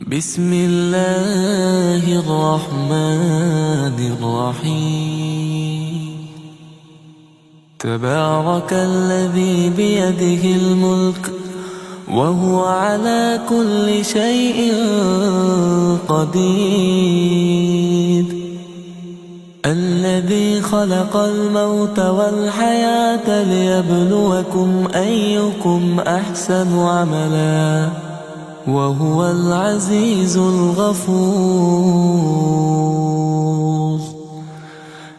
بسم الله الرحمن الرحيم. تبارك الذي بيده الملك وهو على كل شيء قدير. الذي خلق الموت والحياة ليبلوكم أيكم أحسن عملا وهو العزيز الغفور.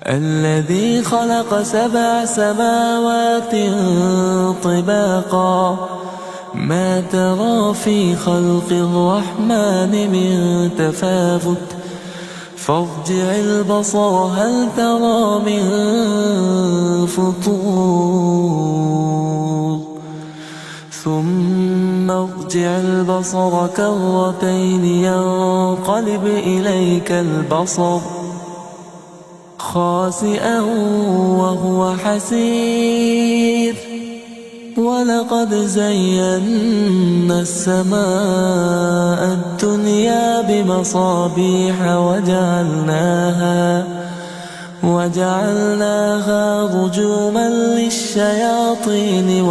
الذي خلق 7 سماوات طباقا ما ترى في خلق الرحمن من تفاوت فارجع البصر هل ترى من فطور ثم ارجع البصر كرتين ينقلب إليك البصر خاسئا وهو حسير. ولقد زينا السماء الدنيا بمصابيح وجعلناها رجوما للشياطين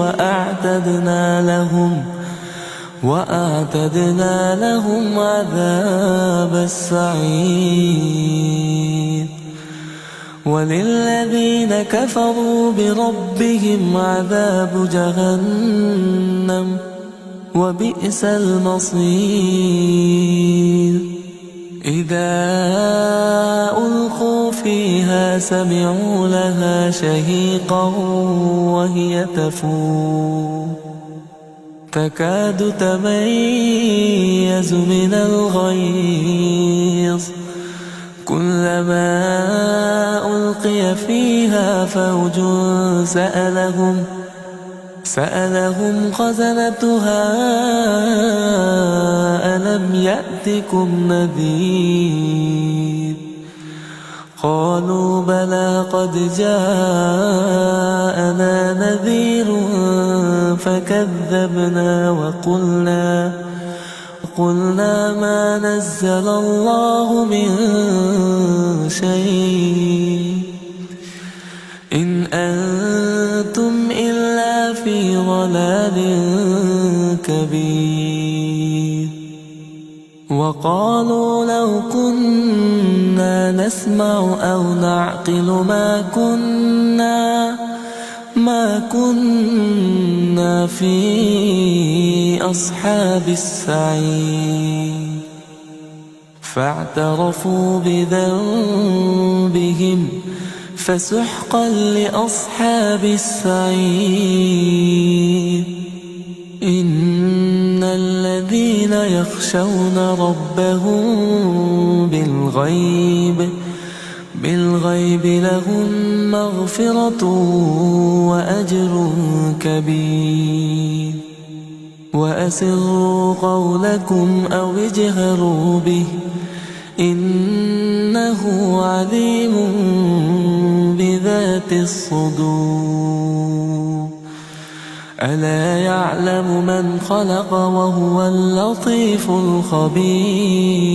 وأعتدنا لهم عذاب السعير. وللذين كفروا بربهم عذاب جهنم وبئس المصير. إذا ألقوا فيها سمعوا لها شهيقا وهي تفور تكاد تميز من الغيظ كلما ألقي فيها فوج سألهم خزنتها ألم يأتكم نذير قالوا بلى قد جاءنا نذير فكذبنا وقلنا ما نزل الله من شيء إن أنتم إلا في ضلال كبير. وقالوا لو كنا نسمع أو نعقل ما كنا في أصحاب السعير. فاعترفوا بذنبهم فسحقا لأصحاب السعير. إن الذين يخشون ربهم بالغيب لهم مغفرة وأجر كبير. وأسروا قولكم أو اجهروا به إنه عليم بذات الصدور. ألا يعلم من خلق وهو اللطيف الخبير.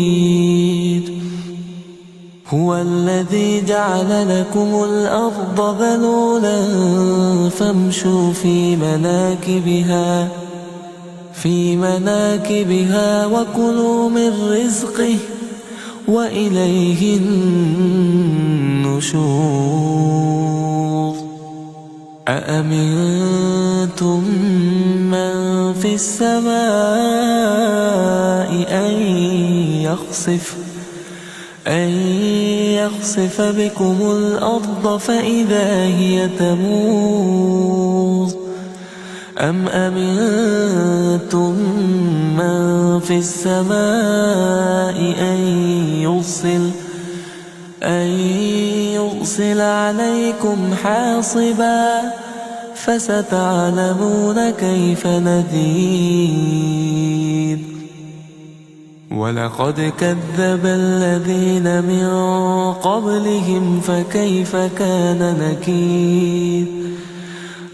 هو الذي جعل لكم الأرض ذلولا فامشوا في مناكبها وكلوا من رزقه وإليه النشور. أأمنتم من في السماء أن يخسف بكم الأرض فإذا هي تمور أم أمنتم من في السماء أن يرسل عليكم حاصبا فستعلمون كيف نذير. ولقد كذب الذين من قبلهم فكيف كان نكير.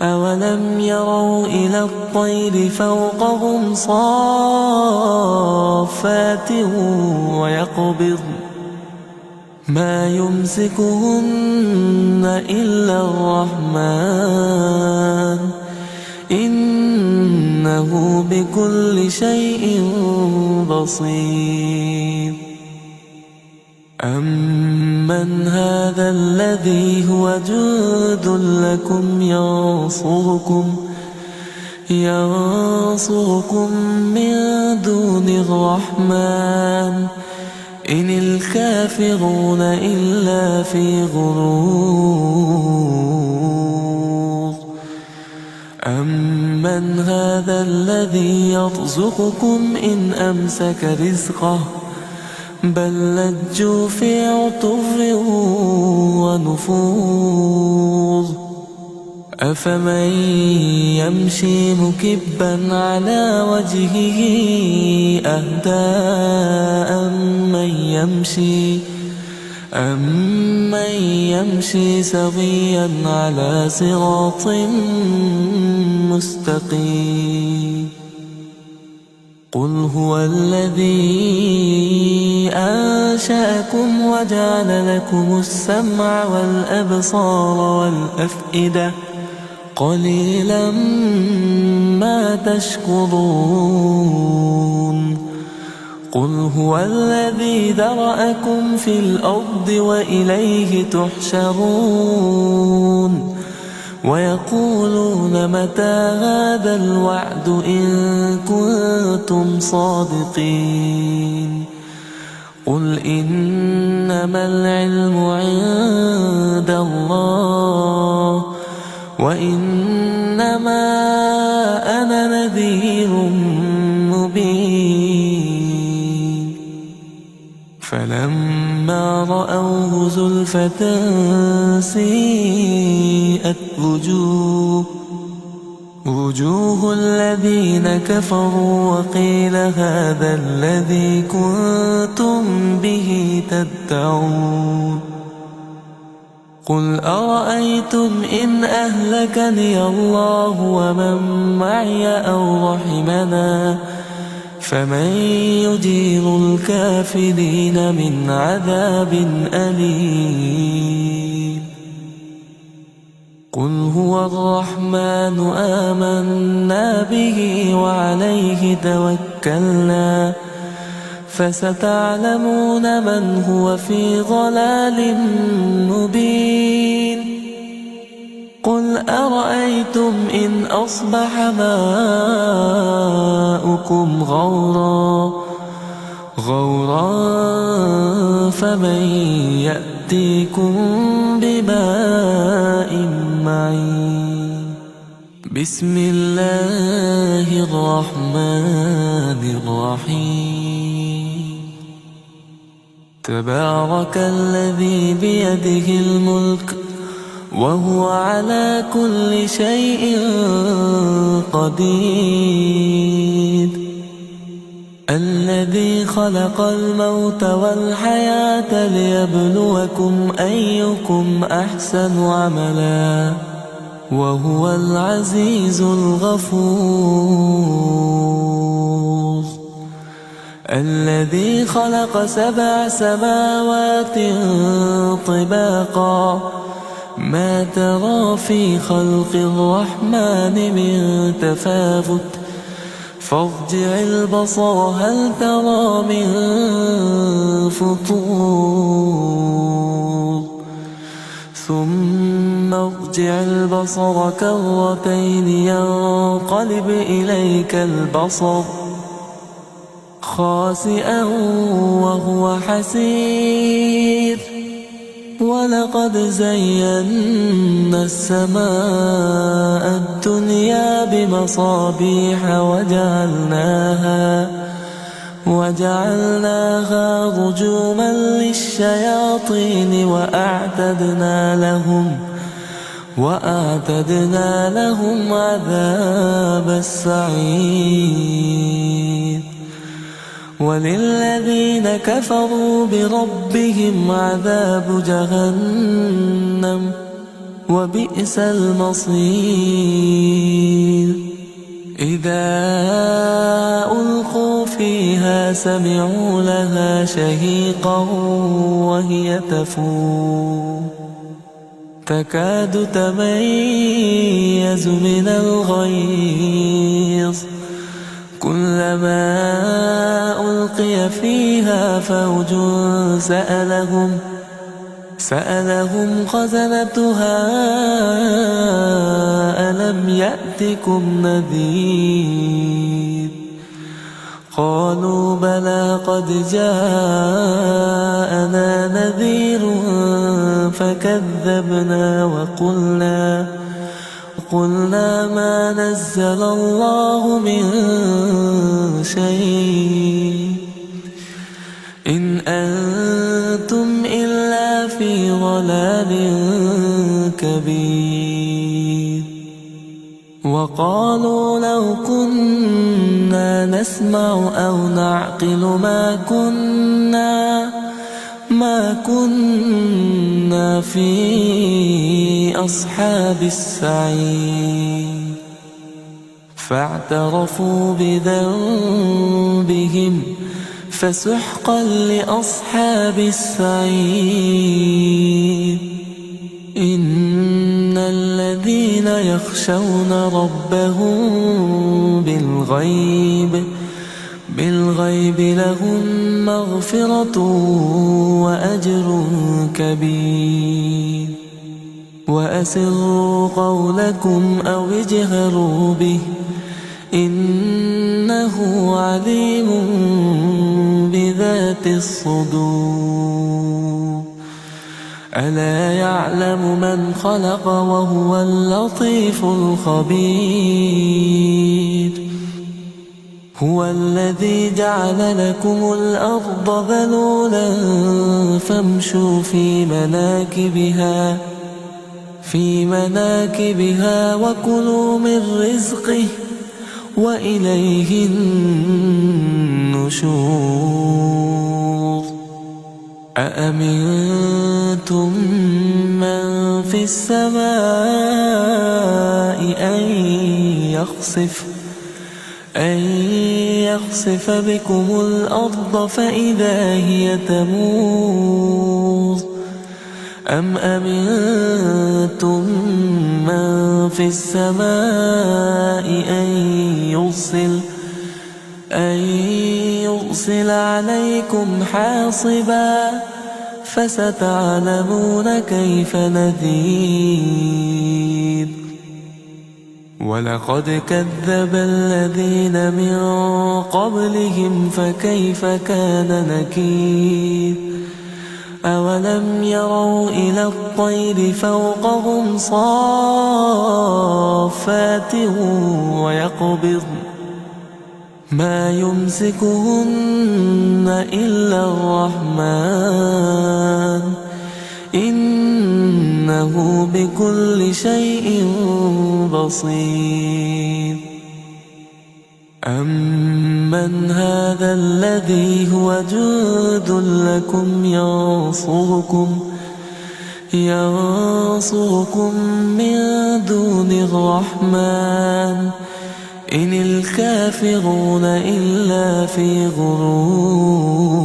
أولم يروا إلى الطير فوقهم صافات ويقبضن ما يمسكهن إلا الرحمن إنه بكل شيء بصير. أمن هذا الذي هو جند لكم ينصركم من دون الرحمن إن الكافرون إلا في غرور. أمن هذا الذي يرزقكم إن أمسك رزقه بل لجوا في عتو ونفور. أفمن يمشي مكبا على وجهه أهدى أمن يمشي سويا على صراط مستقيم. قل هو الذي أنشأكم وجعل لكم السمع والأبصار والأفئدة قليلا ما تشكرون. قل هو الذي ذرأكم في الأرض وإليه تحشرون. ويقولون متى هذا الوعد إن كنتم صادقين. قل إنما العلم عند الله وإنما أنا نذير مبين. فلما رأوه زلفة سيئت وجوه الذين كفروا وقيل هذا الذي كنتم به تدعون. قل أرأيتم إن أهلكني الله ومن معي أو رحمنا فمن يجير الكافرين من عذاب أليم. قل هو الرحمن آمنا به وعليه توكلنا فستعلمون من هو في ضلال مبين. قل أرأيتم إن أصبح ماؤكم غورا فمن يأتيكم بماء معين. بسم الله الرحمن الرحيم. تبارك الذي بيده الملك وهو على كل شيء قدير. الذي خلق الموت والحياة ليبلوكم أيكم أحسن عملا وهو العزيز الغفور. الذي خلق 7 سماوات طباقا ما ترى في خلق الرحمن من تفاوت فارجع البصر هل ترى من فطور ثم ارجع البصر كرتين ينقلب إليك البصر خاسئا وهو حسير. ولقد زينا السماء الدنيا بمصابيح وجعلناها رجوما للشياطين وأعتدنا لهم عذاب السعير. وللذين كفروا بربهم عذاب جهنم وبئس المصير. إذا ألقوا فيها سمعوا لها شهيقا وهي تفور تكاد تميز من الغيظ كلما ألقي فيها فوج سألهم خزنتها ألم يأتكم نذير قالوا بلى قد جاءنا نذير فكذبنا وقلنا ما نزل الله من شيء إن أنتم إلا في ضلال كبير. وقالوا لو كنا نسمع أو نعقل ما كنا في أصحاب السعير فاعترفوا بذنبهم فسحقا لأصحاب السعير. إن الذين يخشون ربهم بالغيب لهم مغفرة وأجر كبير. وأسروا قولكم أو اجهروا به إنه عليم بذات الصدور. ألا يعلم من خلق وهو اللطيف الخبير. هو الذي جعل لكم الأرض ذلولا فامشوا في مناكبها وكلوا من رزقه وإليه النشور. أأمنتم من في السماء أن يخسف بكم الأرض فإذا هي تمور أم أمنتم من في السماء أن يرسل عليكم حاصبا فستعلمون كيف نذير. ولقد كذب الذين من قبلهم فكيف كان نكير. أولم يروا إلى الطير فوقهم صافات ويقبضن ما يمسكهن إلا الرحمن إنه بكل شيء بصير. أمن هذا الذي هو جند لكم ينصركم من دون الرحمن إن الكافرون إلا في غرور.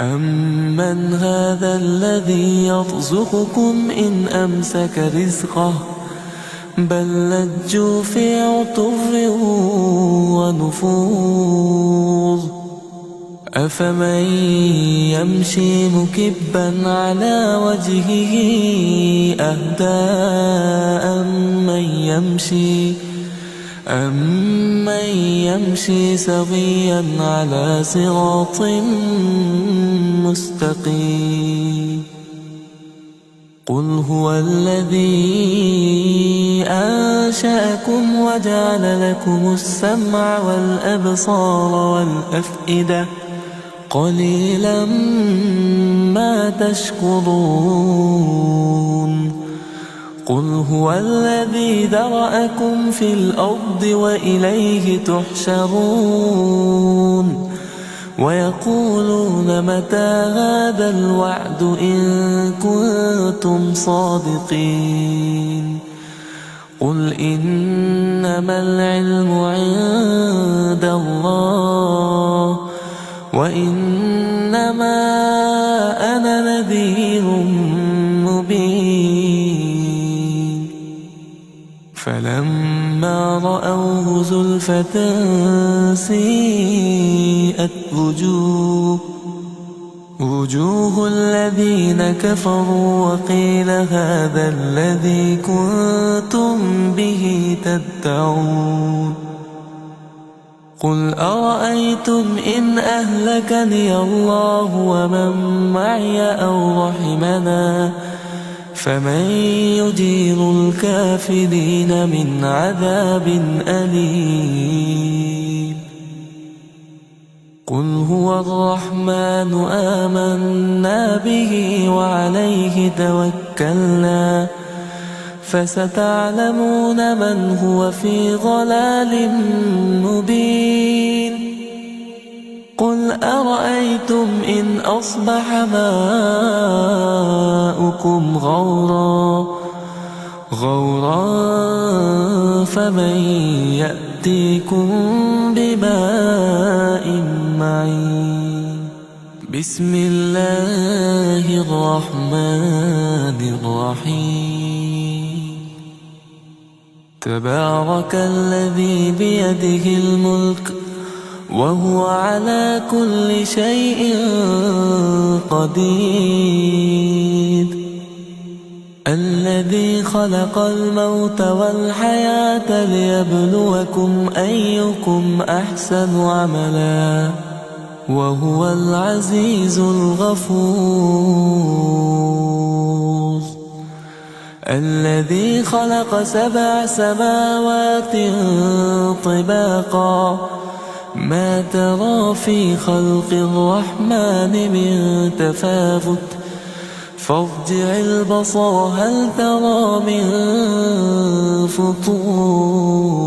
أمن هذا الذي يرزقكم إن أمسك رزقه بل لجوا في عتو ونفور. أفمن يمشي مكبا على وجهه أهدى أمن يمشي سويا على صراط مستقيم. قل هو الذي أنشأكم وجعل لكم السمع والأبصار والأفئدة قليلا ما تشكرون. قل هو الذي ذرأكم في الأرض وإليه تحشرون. ويقولون متى هذا الوعد إن كنتم صادقين قل إنما العلم عند الله وإنما أنا نذير مبين فلما رأوه زلفة سيئت وجوه الذين كفروا وقيل هذا الذي كنتم به تدعون قل أرأيتم إن أهلكني الله ومن معي أو رحمنا فمن يجير الكافرين من عذاب أليم قل هو الرحمن آمنا به وعليه توكلنا فستعلمون من هو في ضلال مبين قل أرأيتم إن أصبح ماؤكم غورا فمن يأتيكم بماء معين بسم الله الرحمن الرحيم تبارك الذي بيده الملك وهو على كل شيء قدير الذي خلق الموت والحياة ليبلوكم أيكم أحسن عملا وهو العزيز الغفور الذي خلق 7 سماوات طباقا ما ترى في خلق الرحمن من تفاوت فارجع البصر هل ترى من فطور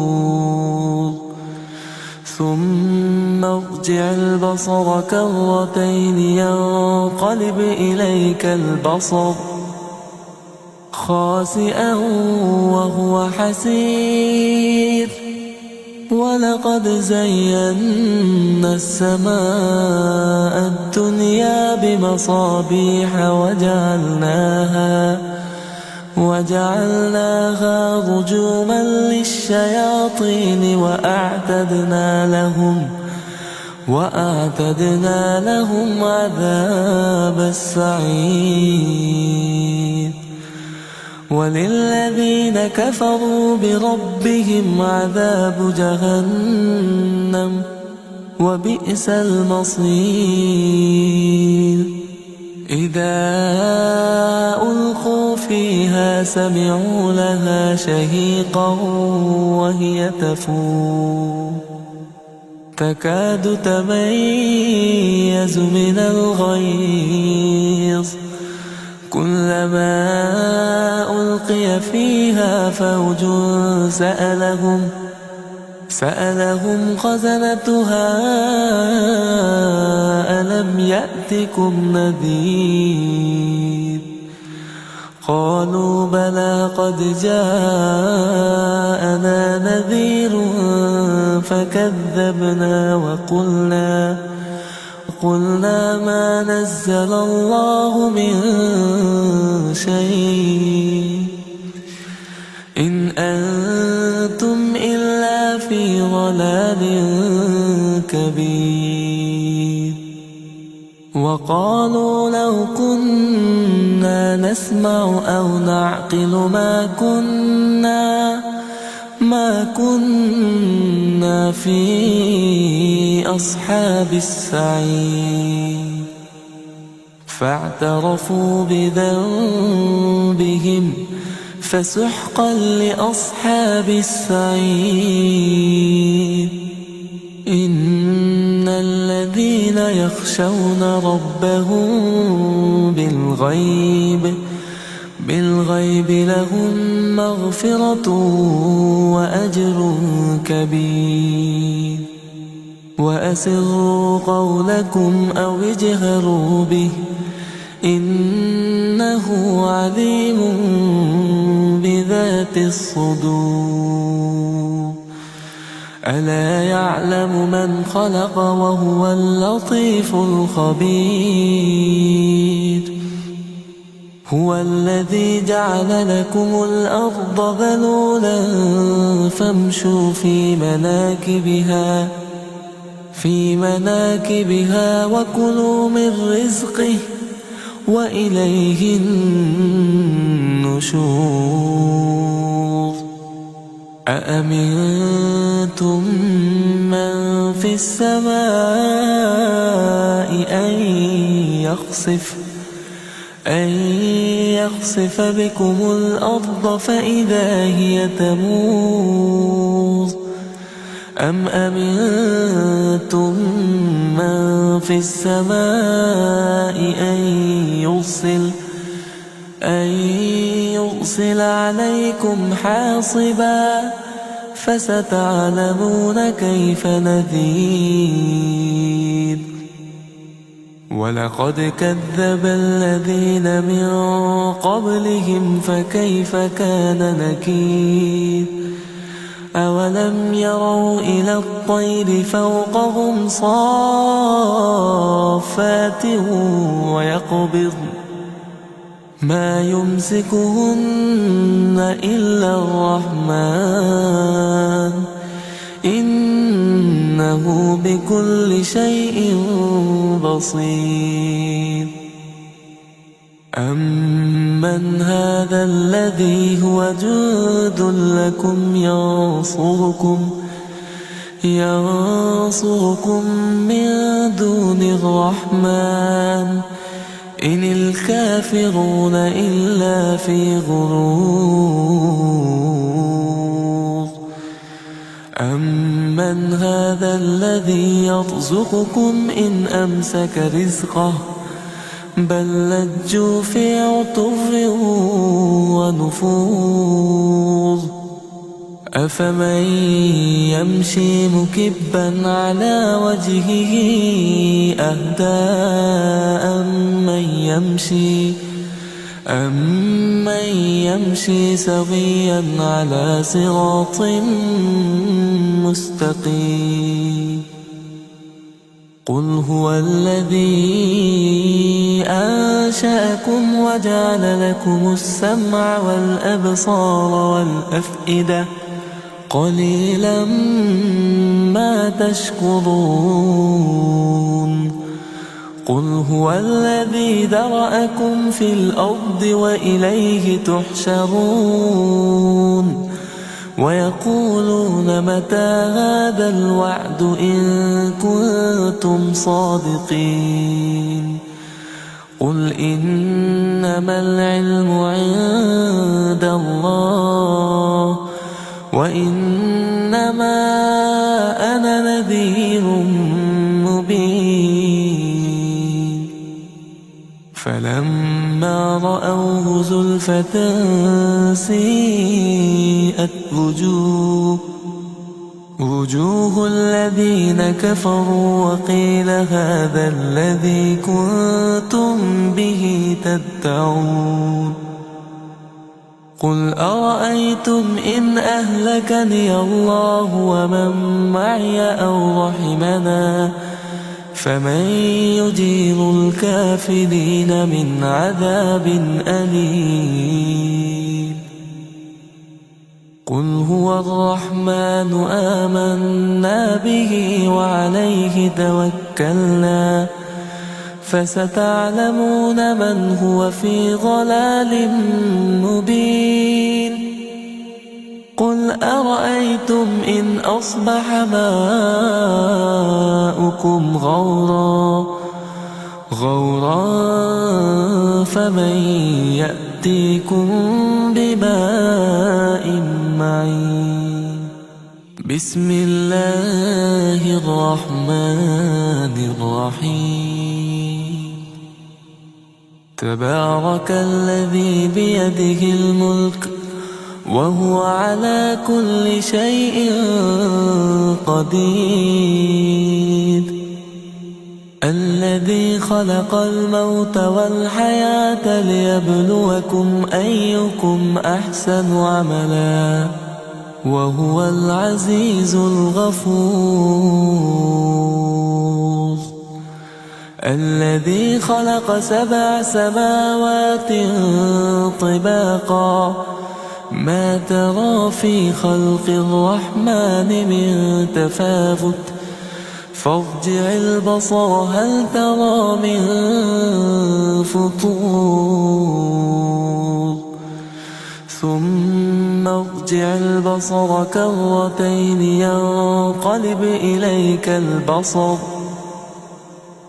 ثم ارجع البصر كرتين ينقلب إليك البصر خاسئا وهو حسير ولقد زينا السماء الدنيا بمصابيح وجعلناها رجوما للشياطين وأعتدنا لهم عذاب السعير وللذين كفروا بربهم عذاب جهنم وبئس المصير إذا ألقوا فيها سمعوا لها شهيقا وهي تفور تكاد تميز من الغيظ كلما ألقي فيها فوج سألهم خزنتها ألم يأتكم نذير قالوا بلى قد جاءنا نذير فكذبنا وقلنا ما نزل الله من شيء إن أنتم إلا في ضلال كبير وقالوا لو كنا نسمع أو نعقل ما كنا في أصحاب السعير فاعترفوا بذنبهم فسحقا لأصحاب السعير إن الذين يخشون ربهم بالغيب لهم مغفرة وأجر كبير وأسروا قولكم أو اجهروا به إنه عليم بذات الصدور ألا يعلم من خلق وهو اللطيف الخبير هو الذي جعل لكم الأرض ذلولا فامشوا في مناكبها وكلوا من رزقه وإليه النشور أأمنتم من في السماء أن يخسف بكم الأرض فإذا هي تمور أم أمنتم من في السماء أن يرسل عليكم حاصبا فستعلمون كيف نذير ولقد كذب الذين من قبلهم فكيف كان نكير أولم يروا إلى الطير فوقهم صافات ويقبضن ما يمسكهن إلا الرحمن إنه بكل شيء بصير أمن هذا الذي هو جند لكم ينصركم من دون الرحمن إن الكافرون إلا في غرور أمن هذا الذي يرزقكم إن أمسك رزقه بل لجوا في عتو ونفور أفمن يمشي مكبا على وجهه أهدى أمن يمشي سويا على صراط مستقيم قل هو الذي أنشأكم وجعل لكم السمع والأبصار والأفئدة قليلا ما تشكرون قل هو الذي ذرأكم في الأرض وإليه تحشرون ويقولون متى هذا الوعد إن كنتم صادقين قل إنما العلم عند الله وإنما أنا نذير مبين فلما رأوه زلفة سيئت وجوه الذين كفروا وقيل هذا الذي كنتم به تدعون قل أرأيتم إن أهلكني الله ومن معي أو رحمنا فمن يجير الكافرين من عذاب أليم قل هو الرحمن آمنا به وعليه توكلنا فستعلمون من هو في ضلال مبين قل أرأيتم إن أصبح ماؤكم غورا فمن يأتيكم بماء معين بسم الله الرحمن الرحيم تبارك الذي بيده الملك وهو على كل شيء قدير. الذي خلق الموت والحياة ليبلوكم أيكم أحسن عملا وهو العزيز الغفور. الذي خلق 7 سماوات طباقا ما ترى في خلق الرحمن من تفاوت فارجع البصر هل ترى من فطور ثم ارجع البصر كرتين ينقلب إليك البصر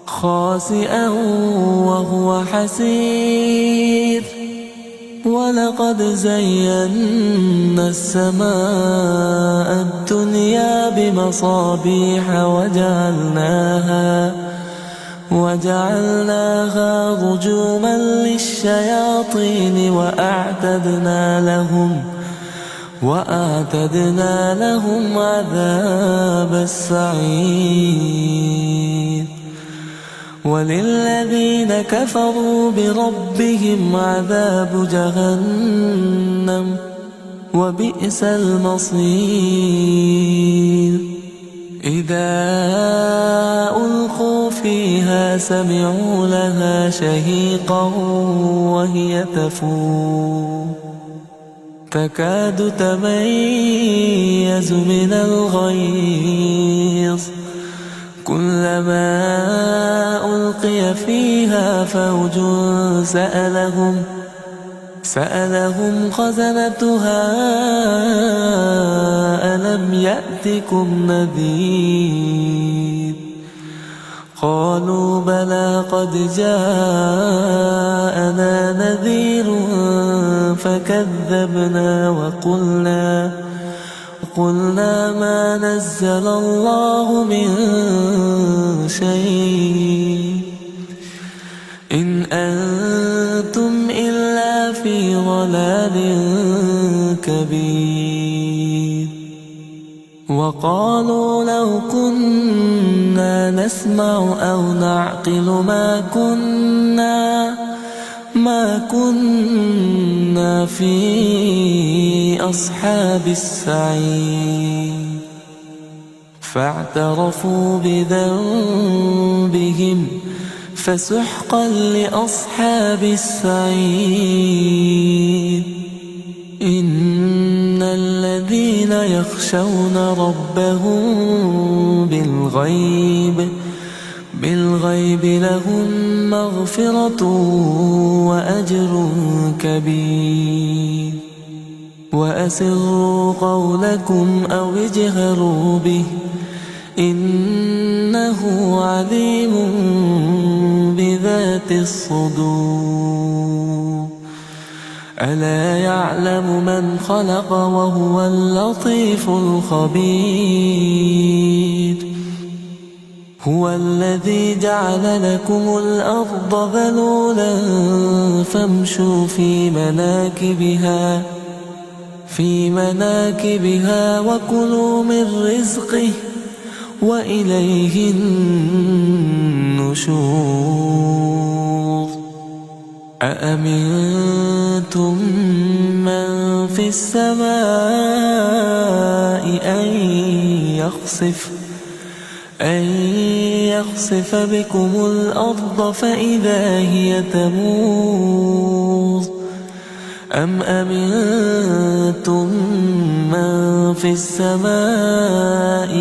خاسئا وهو حسير. ولقد زينا السماء الدنيا بمصابيح وجعلناها رجوما للشياطين وأعتدنا لهم عذاب السعير. وللذين كفروا بربهم عذاب جهنم وبئس المصير. إذا ألقوا فيها سمعوا لها شهيقا وهي تفور تكاد تميز من الغيظ كلما ألقي فيها فوج سألهم خزنتها ألم يأتكم نذير قالوا بلى قد جاءنا نذير فكذبنا وقلنا ما نزل الله من شيء إن أنتم إلا في ضلال كبير. وقالوا لو كنا نسمع أو نعقل ما كنا في أصحاب السعير. فاعترفوا بذنبهم فسحقا لأصحاب السعير. إن الذين يخشون ربهم بالغيب لهم مغفرة وأجر كبير. وأسروا قولكم أو اجهروا به إنه عليم بذات الصدور. ألا يعلم من خلق وهو اللطيف الخبير. هو الذي جعل لكم الأرض ذلولا فامشوا في مناكبها وكلوا من رزقه وإليه النشور. أأمنتم من في السماء أن يخسف بكم الأرض فإذا هي تمور أم أمنتم من في السماء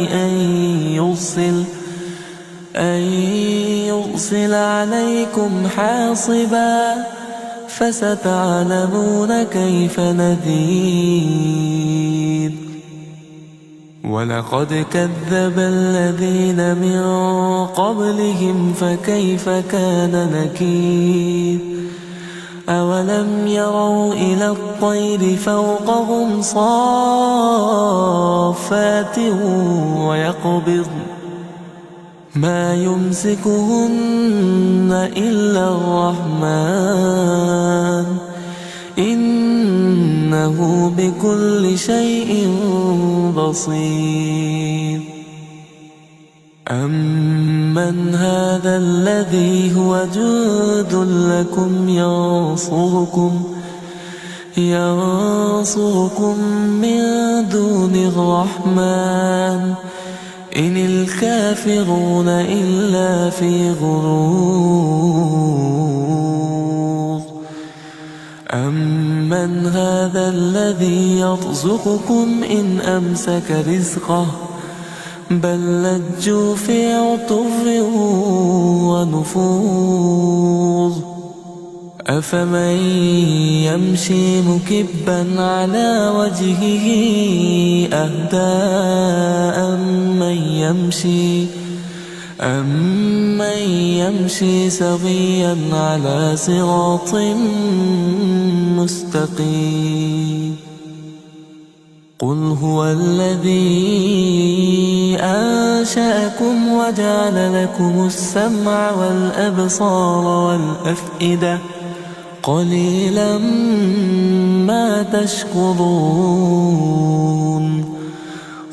أن يرسل عليكم حاصبا فستعلمون كيف نذير. ولقد كذب الذين من قبلهم فكيف كان نكير. أولم يروا إلى الطير فوقهم صافات ويقبضن ما يمسكهن إلا الرحمن إنه إنه بكل شيء بصير. أمن هذا الذي هو جند لكم ينصركم من دون الرحمن إن الكافرون إلا في غرور. أمن هذا الذي يرزقكم إن أمسك رزقه بل لجوا في عتو ونفور. أفمن يمشي مكبا على وجهه أهدى أمن يمشي سويا على صراط مستقيم. قل هو الذي أنشأكم وجعل لكم السمع والأبصار والأفئدة قليلا ما تشكرون.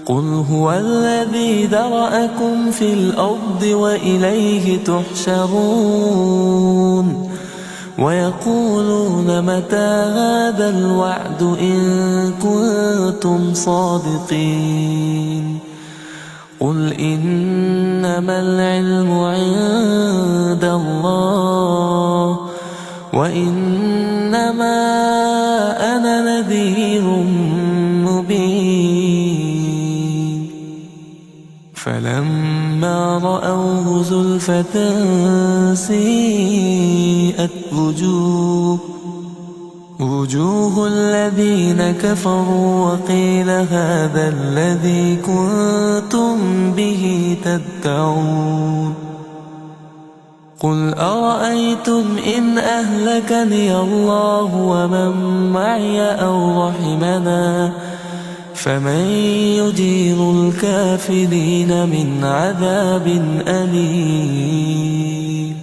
قل هو الذي ذرأكم في الأرض وإليه تحشرون. ويقولون متى هذا الوعد إن كنتم صادقين. قل إنما العلم عند الله وإنما أنا نذير مبين. فلما رأوه زلفة سيئت وجوه الذين كفروا وقيل هذا الذي كنتم به تدعون. قل أرأيتم إن أهلكني الله ومن معي أو رحمنا فمن يجير الكافرين من عذاب أليم.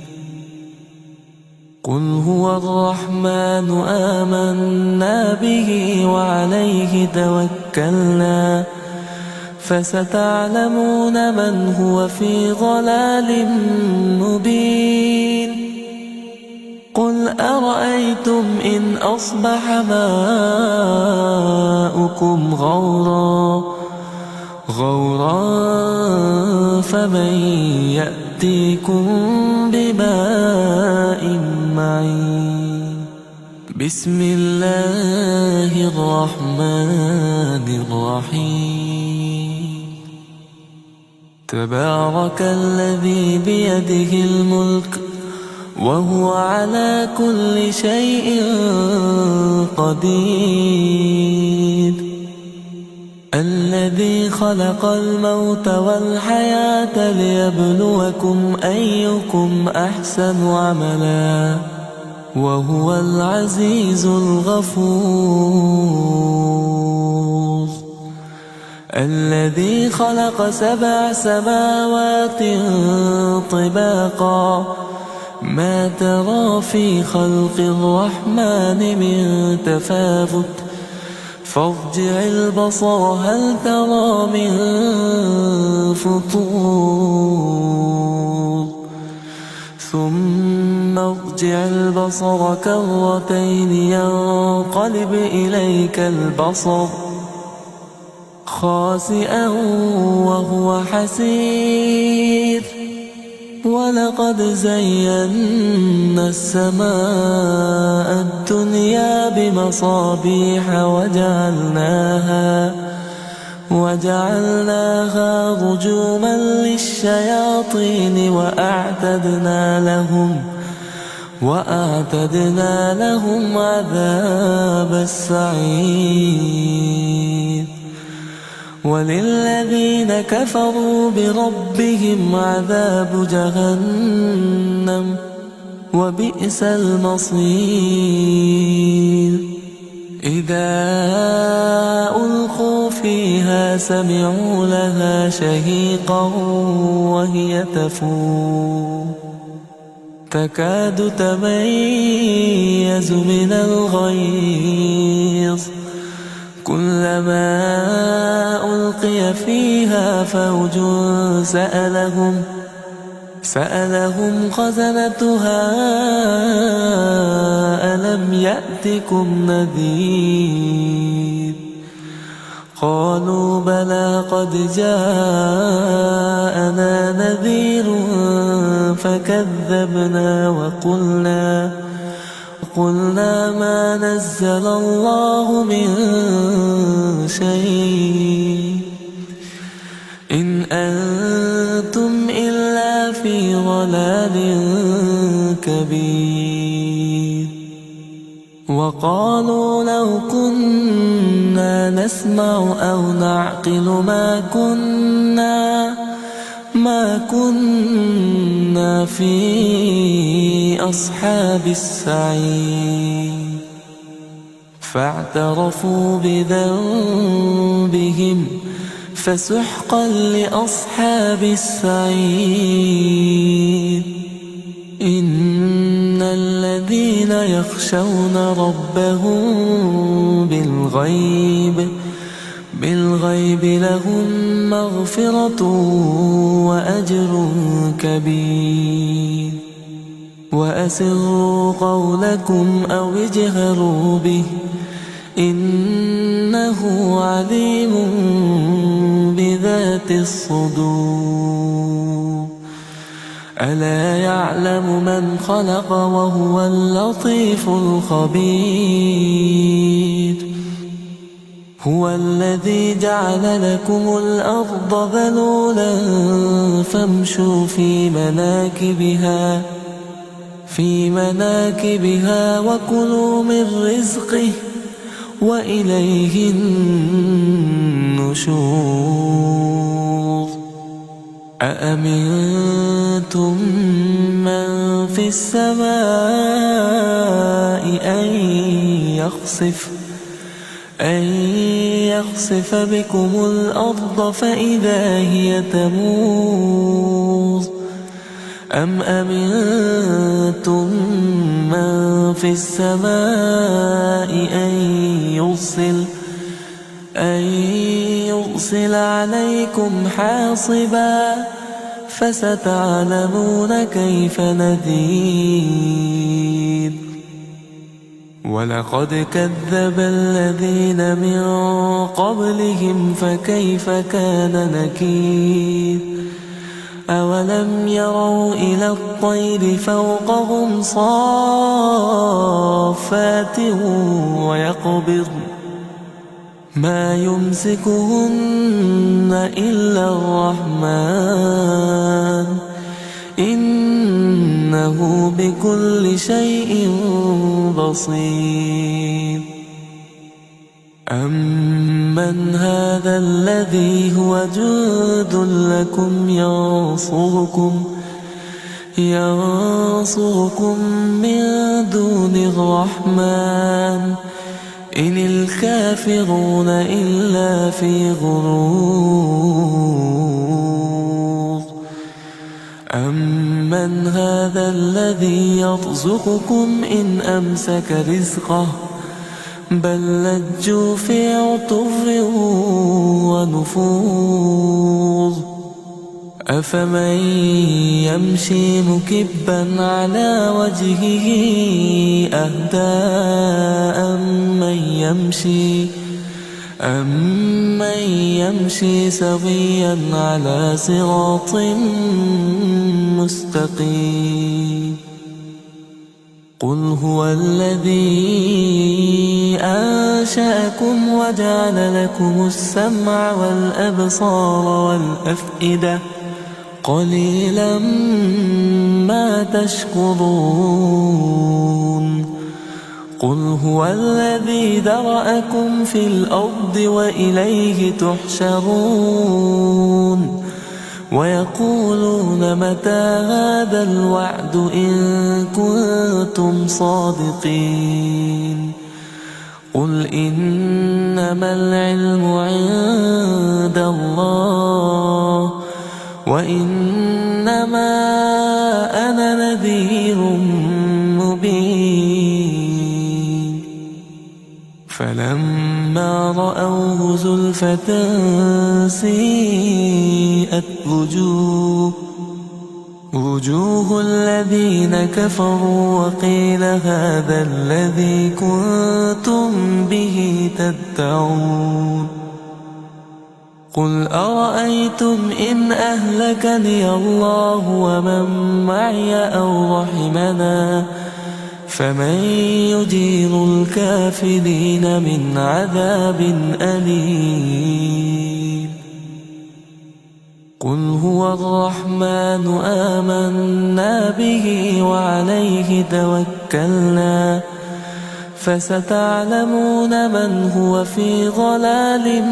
قل هو الرحمن آمنا به وعليه توكلنا فستعلمون من هو في ضلال مبين. قل أرأيتم إن أصبح ماؤكم غورا فمن يأتيكم بماء معين. بسم الله الرحمن الرحيم. تبارك الذي بيده الملك وهو على كل شيء قدير. الذي خلق الموت والحياة ليبلوكم أيكم أحسن عملا وهو العزيز الغفور. الذي خلق 7 سماوات طباقا ما ترى في خلق الرحمن من تفاوت فارجع البصر هل ترى من فطور ثم ارجع البصر كرتين ينقلب إليك البصر خاسئا وهو حسير. ولقد زينا السماء الدنيا بمصابيح وجعلناها رجوما للشياطين وأعتدنا لهم عذاب السعير. وللذين كفروا بربهم عذاب جهنم وبئس المصير. إذا ألقوا فيها سمعوا لها شهيقا وهي تفور تكاد تميز من الغيظ كلما ألقي فيها فوج سألهم خزنتها ألم يأتكم نذير قالوا بلى قد جاءنا نذير فكذبنا وقلنا ما نزل الله من شيء إن أنتم إلا في ضلال كبير وقالوا لو كنا نسمع أو نعقل ما كنا في أصحاب السعير فاعترفوا بذنبهم فسحقا لأصحاب السعير إن الذين يخشون ربهم بالغيب لهم مغفرة وأجر كبير وأسروا قولكم أو اجهروا به إنه عليم بذات الصدور ألا يعلم من خلق وهو اللطيف الخبير هو الذي جعل لكم الأرض ذلولا فامشوا في مناكبها وكلوا من رزقه وإليه النشور أأمنتم من في السماء أن يخسف بكم الأرض فإذا هي تمور أم أمنتم من في السماء أن يرسل عليكم حاصبا فستعلمون كيف نذير ولقد كذب الذين من قبلهم فكيف كان نكير أولم يروا إلى الطير فوقهم صافات ويقبضن ما يمسكهن إلا الرحمن إنه بكل شيء بصير أمن هذا الذي هو جند لكم ينصركم من دون الرحمن إن الكافرون إلا في غرور أمن هذا الذي يرزقكم إن أمسك رزقه بل لجوا في عتو ونفور أفمن يمشي مكبا على وجهه أهدى أمن يمشي سويا على صراط مستقيم قل هو الذي أنشأكم وجعل لكم السمع والأبصار والأفئدة قليلا ما تشكرون قل هو الذي ذرأكم في الأرض وإليه تحشرون ويقولون متى هذا الوعد إن كنتم صادقين قل إنما العلم عند الله وإنما أنا نذير مبين فلما فلما رأوه زلفة سيئت وجوه الذين كفروا وقيل هذا الذي كنتم به تدعون قل أرأيتم إن أهلكني الله ومن معي أو رحمنا فمن يجير الكافرين من عذاب أليم قل هو الرحمن آمنا به وعليه توكلنا فستعلمون من هو في ضلال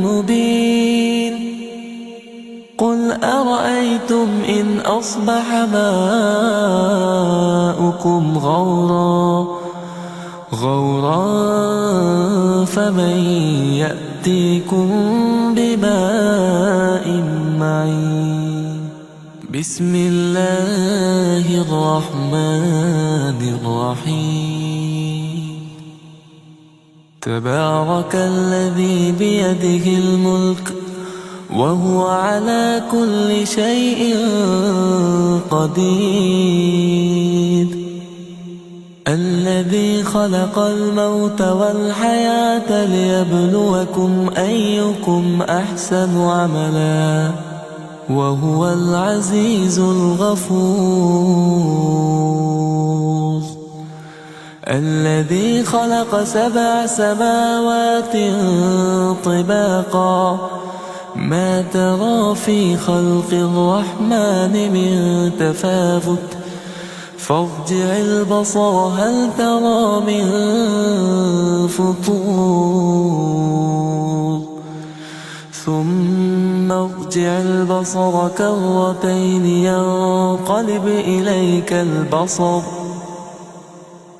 مبين قل أرأيتم إن أصبح ماؤكم غورا فمن يأتيكم بماء معين بسم الله الرحمن الرحيم تبارك الذي بيده الملك وهو على كل شيء قدير الذي خلق الموت والحياة ليبلوكم أيكم أحسن عملا وهو العزيز الغفور الذي خلق 7 سماوات طباقا ما ترى في خلق الرحمن من تفاوت فارجع البصر هل ترى من فطور ثم ارجع البصر كرتين ينقلب إليك البصر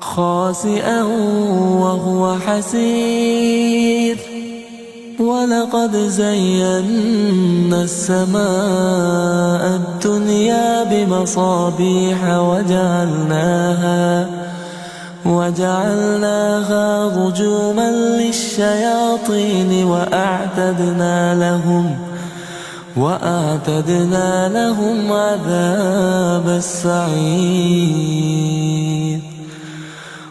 خاسئا وهو حسير ولقد زينا السماء الدنيا بمصابيح وجعلناها رجوما للشياطين وأعتدنا لهم عذاب السعير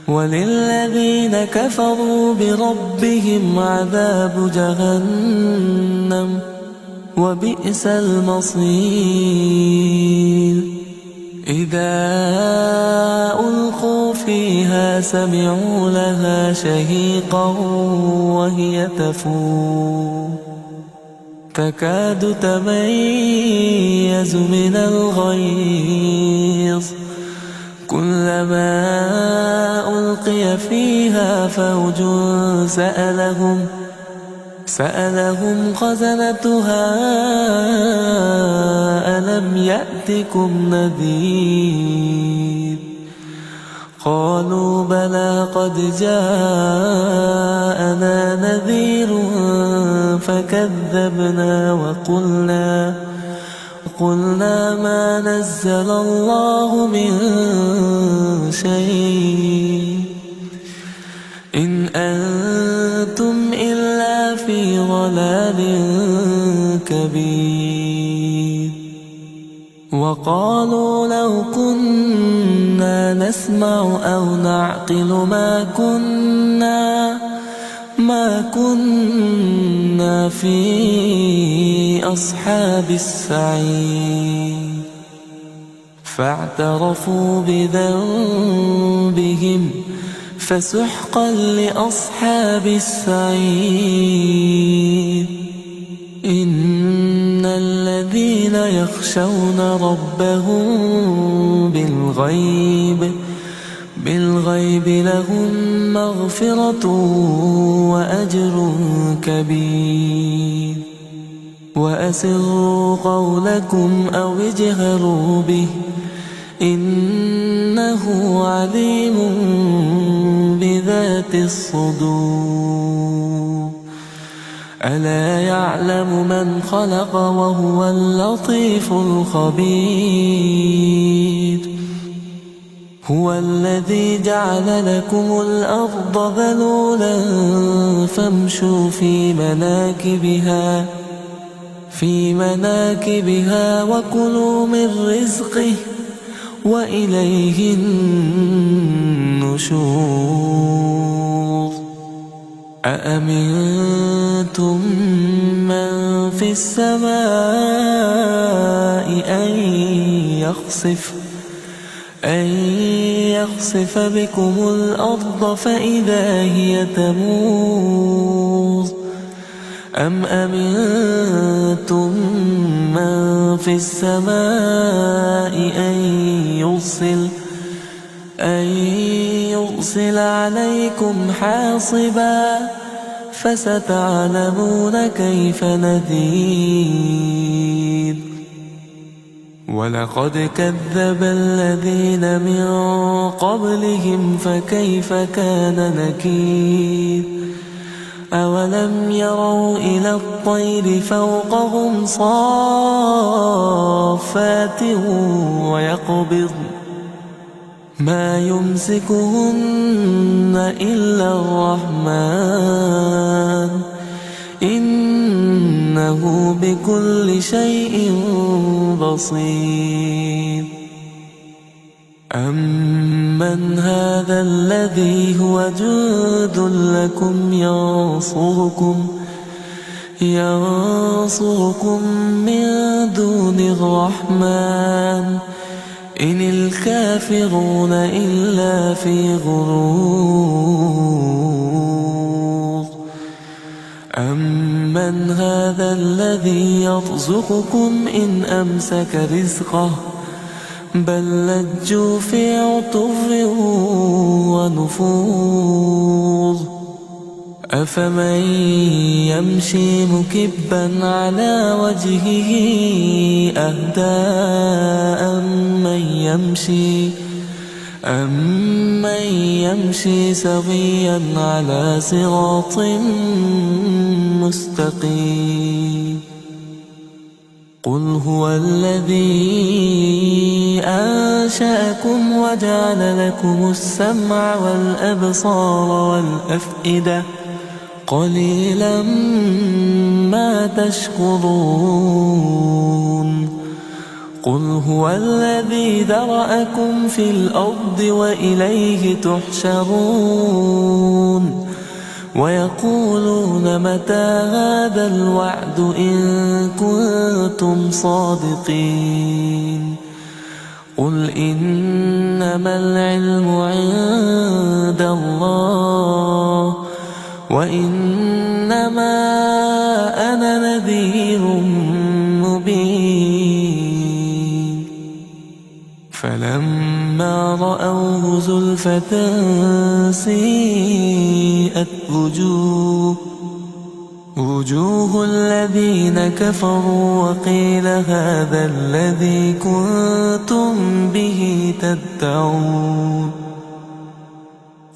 وللذين كفروا بربهم عذاب جهنم وبئس المصير إذا ألقوا فيها سمعوا لها شهيقا وهي تفور تكاد تميز من الغيظ كلما ألقي فيها فوج سألهم خزنتها ألم يأتكم نذير قالوا بلى قد جاءنا نذير فكذبنا وقلنا ما نزل الله من شيء إن أنتم إلا في ضلال كبير وقالوا لو كنا نسمع أو نعقل ما كنا في أصحاب السعير فاعترفوا بذنبهم فسحقا لأصحاب السعير إن الذين يخشون ربهم بالغيب لهم مغفرة وأجر كبير وأسروا قولكم أو اجهروا به إنه عليم بذات الصدور ألا يعلم من خلق وهو اللطيف الخبير هو الذي جعل لكم الأرض ذلولا فامشوا في مناكبها وكلوا من رزقه وإليه النشور أأمنتم من في السماء أن يخسف بكم الأرض فإذا هي تمور أم أمنتم من في السماء أن يرسل عليكم حاصبا فستعلمون كيف نذير ولقد كذب الذين من قبلهم فكيف كان نكير أولم يروا إلى الطير فوقهم صافات ويقبض ما يمسكهن إلا الرحمن إنه بكل شيء بصير أمن هذا الذي هو جند لكم ينصركم من دون الرحمن إن الكافرون إلا في غرور أمن هذا الذي يرزقكم إن أمسك رزقه بل لجوا في عتو ونفور أفمن يمشي مكبا على وجهه أهدى أمن يمشي سويا على صراط مستقيم قل هو الذي أنشأكم وجعل لكم السمع والأبصار والأفئدة قليلا ما تشكرون قل هو الذي ذرأكم في الأرض وإليه تحشرون ويقولون متى هذا الوعد إن كنتم صادقين قل إنما العلم عند الله وإنما أنا نذير مبين فلما رأوه زلفة سيئت وجوه الذين كفروا وقيل هذا الذي كنتم به تدعون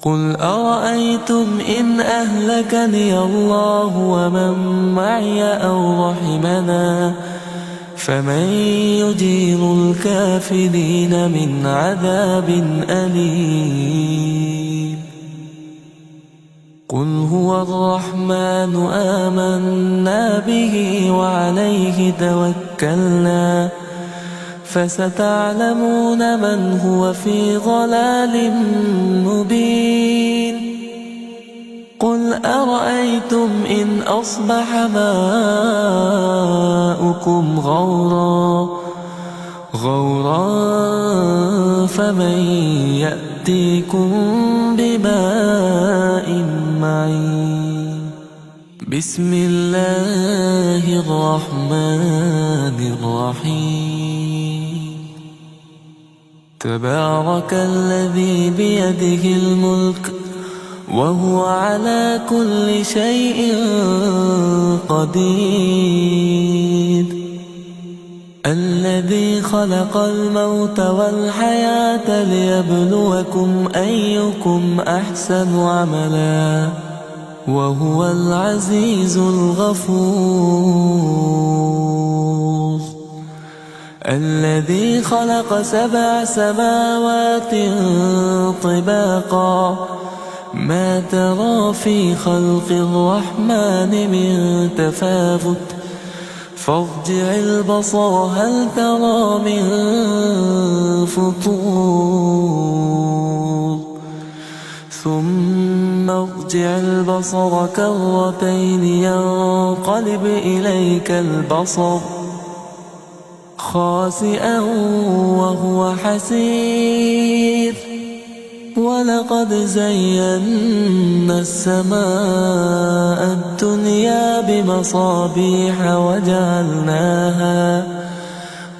قل أرأيتم إن أهلكني الله ومن معي أو رحمنا فمن يجير الكافرين من عذاب أليم قل هو الرحمن آمنا به وعليه توكلنا فستعلمون من هو في ضلال مبين قل أرأيتم إن أصبح ماؤكم غورا فمن يأتيكم بماء معين بسم الله الرحمن الرحيم تبارك الذي بيده الملك وهو على كل شيء قدير الذي خلق الموت والحياة ليبلوكم أيكم أحسن عملا وهو العزيز الغفور الذي خلق 7 سماوات طباقا ما ترى في خلق الرحمن من تفاوت فارجع البصر هل ترى من فطور ثم ارجع البصر كرتين ينقلب إليك البصر خاسئا وهو حسير ولقد زينا السماء الدنيا بمصابيح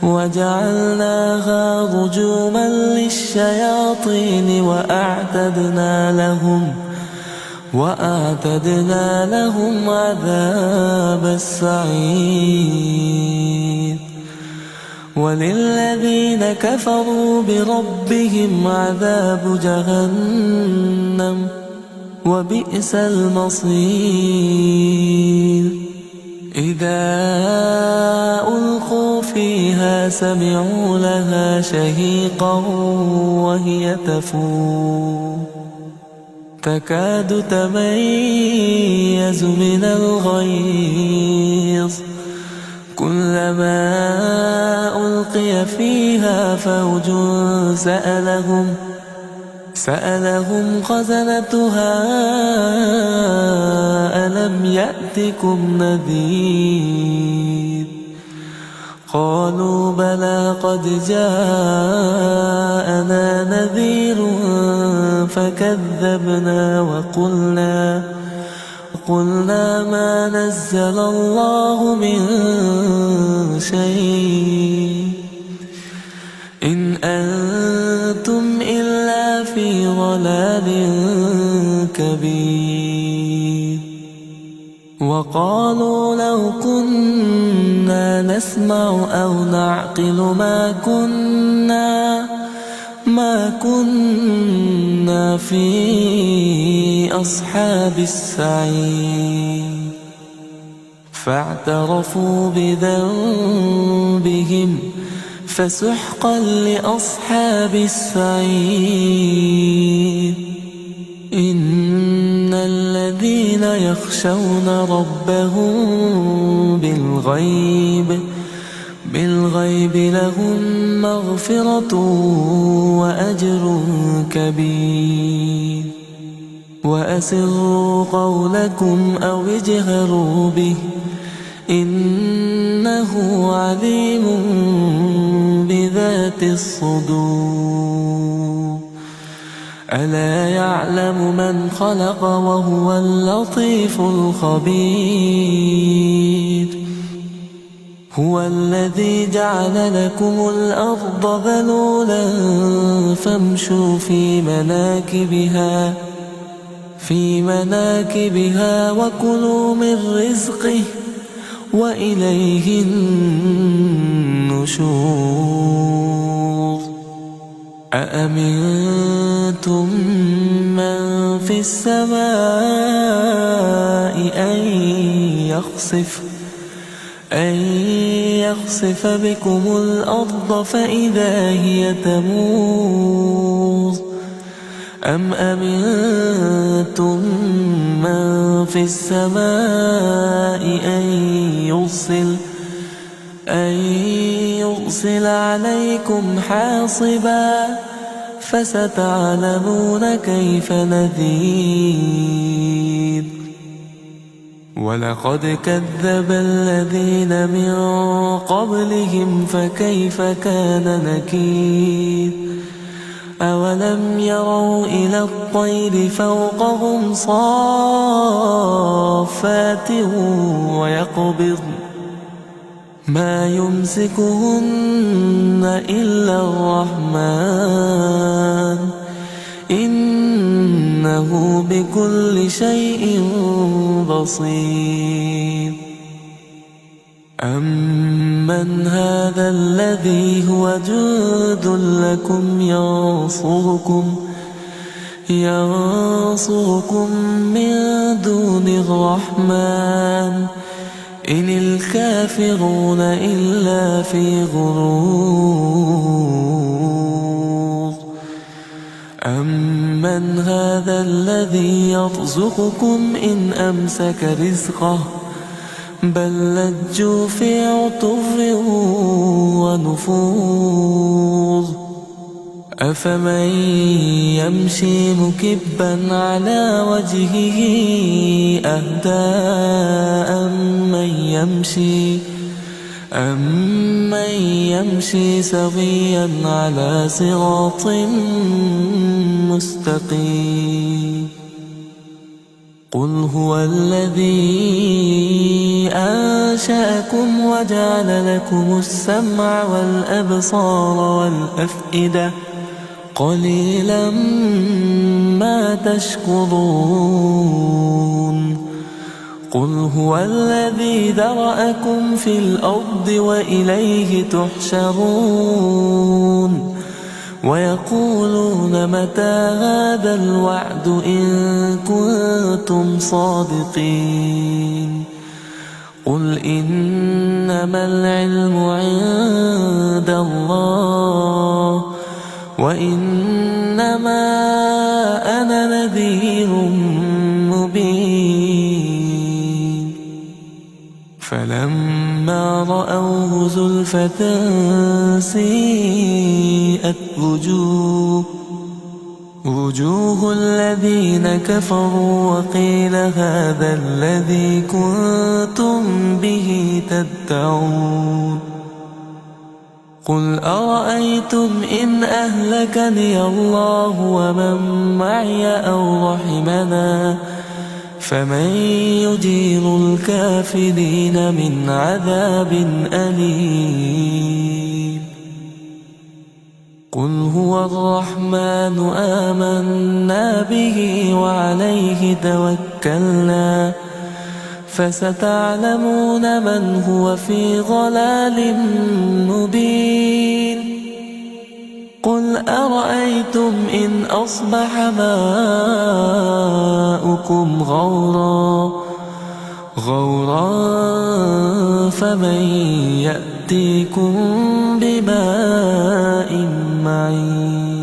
وجعلناها رجوما للشياطين وأعتدنا لهم عذاب السعير وللذين كفروا بربهم عذاب جهنم وبئس المصير إذا ألقوا فيها سمعوا لها شهيقا وهي تفور تكاد تميز من الغيظ كلما ألقي فيها فوج سألهم خزنتها ألم يأتكم نذير قالوا بلى قد جاءنا نذير فكذبنا وقلنا ما نزل الله من شيء إن أنتم إلا في ضلال كبير وقالوا لو كنا نسمع أو نعقل ما كنا في أصحاب السعير فاعترفوا بذنبهم فسحقا لأصحاب السعير إن الذين يخشون ربهم بالغيب لهم مغفرة وأجر كبير وأسروا قولكم أو اجهروا به إنه عليم بذات الصدور ألا يعلم من خلق وهو اللطيف الخبير هو الذي جعل لكم الأرض ذلولا فامشوا في مناكبها وكلوا من رزقه وإليه النشور أأمنتم من في السماء أن يخسف بكم الأرض فإذا هي تمور أم أمنتم من في السماء أن يرسل عليكم حاصبا فستعلمون كيف نذير ولقد كذب الذين من قبلهم فكيف كان نكير أولم يروا إلى الطير فوقهم صافات ويقبضن ما يمسكهن إلا الرحمن إنه بكل شيء بصير أمن هذا الذي هو جند لكم ينصركم من دون الرحمن إن الكافرون إلا في غرور أمن هذا الذي يرزقكم إن أمسك رزقه بل لجوا في عتو ونفور أفمن يمشي مكبا على وجهه أهدى أمن يمشي سويا على صراط مستقيم قل هو الذي أنشأكم وجعل لكم السمع والأبصار والأفئدة قليلا ما تشكرون قل هو الذي ذرأكم في الأرض وإليه تحشرون ويقولون متى هذا الوعد إن كنتم صادقين قل إنما العلم عند الله وإنما أنا نذير مبين فلما رأوه زلفة سيئت وجوه الذين كفروا وقيل هذا الذي كنتم به تدعون قل أرأيتم إن أهلكني الله ومن معي أو رحمنا فمن يجير الكافرين من عذاب أليم قل هو الرحمن آمنا به وعليه توكلنا فستعلمون من هو في ضلال مبين قل أرأيتم إن أصبح ماؤكم غورا فمن يأتيكم بماء معين